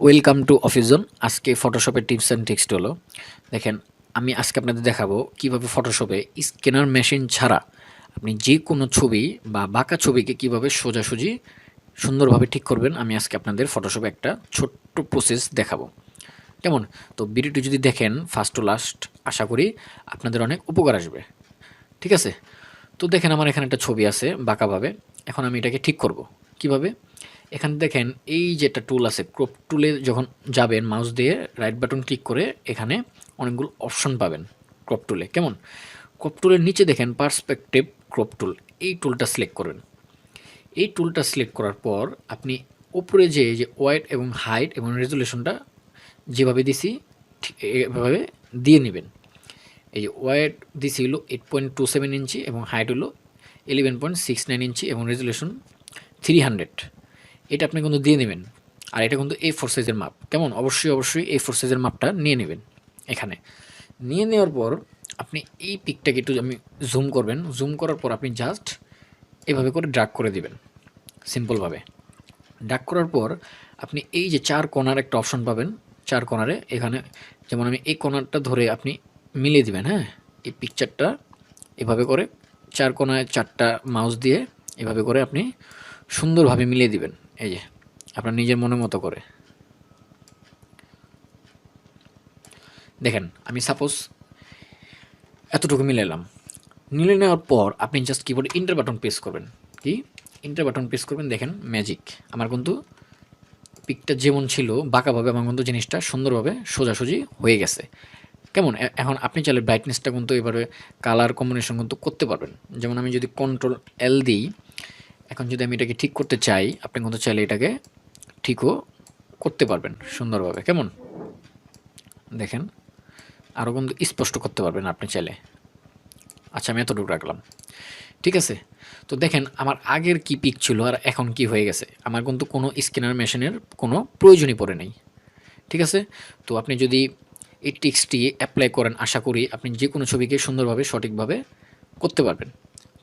Welcome to office zone. আজকে ফটোশপের tips and tricks হলো, দেখেন আমি আজকে আপনাদের দেখাবো কিভাবে ফটোশপে স্ক্যানার মেশিন ছাড়া আপনি যে কোনো ছবি বা বাঁকা ছবিকে কিভাবে সোজাসুজি সুন্দরভাবে ঠিক করবেন। আমি আজকে আপনাদের ফটোশপে একটা ছোট্ট প্রসেস দেখাবো, কেমন? তো ভিডিওটি যদি দেখেন ফার্স্ট টু লাস্ট, আশা করি আপনাদের অনেক উপকার আসবে। ঠিক আছে, তো দেখেন আমার এখানে একটা ছবি আছে বাঁকাভাবে। এখন আমি এটাকে ঠিক করব কিভাবে। এখানে দেখেন এই যে একটা টুল আছে, ক্রপ টুলে যখন যাবেন মাউস দিয়ে রাইট বাটন ক্লিক করে এখানে অনেকগুলো অপশন পাবেন ক্রপ টুলে। কেমন? ক্রপ টুলের নিচে দেখেন পার্সপেক্টিভ ক্রপ টুল, এই টুলটা সিলেক্ট করবেন। এই টুলটা সিলেক্ট করার পর আপনি উপরে যে ওয়াইড এবং হাইট এবং রেজুলেশনটা যেভাবে দিছি ঠিক এভাবে দিয়ে নেবেন। এই যে ওয়াইড দিছি হলো 8.27 ইঞ্চি এবং হাইট হলো 11.69 ইঞ্চি এবং রেজুলেশন 300। এটা আপনি কিন্তু দিয়ে নেবেন। আর এটা কিন্তু A4 সাইজের মাপ। কেমন? অবশ্যই A4 সাইজের মাপটা নিয়ে নেবেন। এখানে নিয়ে নেওয়ার পর আপনি এই পিকটাকে একটু আমি জুম করবেন। জুম করার পর আপনি জাস্ট এভাবে করে ড্র্যাগ করে দিবেন সিম্পলভাবে। ড্র্যাগ করার পর আপনি এই যে 4 কর্নার একটা অপশন পাবেন। 4 কর্নারে এখানে যেমন আমি এই কর্নারটা ধরে আপনি মিলিয়ে দিবেন, হ্যাঁ? এই পিকচারটা এভাবে করে 4 কোণায় 4টা মাউস দিয়ে এভাবে করে আপনি সুন্দরভাবে মিলিয়ে দিবেন। এই যে আপনার নিজের মনের মতো করে। দেখেন আমি সাপোজ এতটুকু মিলালাম। মিলিয়ে নেওয়ার পর আপনি জাস্ট কিবোর্ডে এন্টার বাটন প্রেস করবেন। কি? এন্টার বাটন প্রেস করবেন। দেখেন ম্যাজিক, আমার কিন্তু পিকটা যেমন ছিল বাঁকাভাবে আমার কিন্তু জিনিসটা সুন্দরভাবে সোজাসুজি হয়ে গেছে। কেমন? এখন আপনি চাইলে ব্রাইটনেসটা কিন্তু এবারে কালার কম্বিনেশন কিন্তু করতে পারবেন। যেমন আমি যদি কন্ট্রোল এল দিই, এখন যদি আমি এটাকে ঠিক করতে চাই, আপনি কিন্তু চাইলে এটাকে ঠিকও করতে পারবেন সুন্দরভাবে। কেমন? দেখেন আরও কিন্তু স্পষ্ট করতে পারবেন আপনি চাইলে। আচ্ছা আমি এতটুকু রাখলাম, ঠিক আছে। তো দেখেন আমার আগের কি পিক ছিল আর এখন কি হয়ে গেছে। আমার কিন্তু কোনো স্ক্যানার মেশিনের কোনো প্রয়োজনই পড়ে নাই, ঠিক আছে। তো আপনি যদি এই টিক্সটি অ্যাপ্লাই করেন, আশা করি আপনি যে কোনো ছবিকে সুন্দরভাবে সঠিকভাবে করতে পারবেন।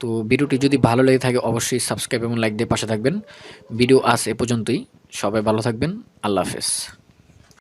তো ভিডিওটি যদি ভালো লেগে থাকে অবশ্যই সাবস্ক্রাইব এবং লাইক দিয়ে পাশে থাকবেন। ভিডিও আজ এ পর্যন্তই। সবাই ভালো থাকবেন। আল্লাহ হাফেজ।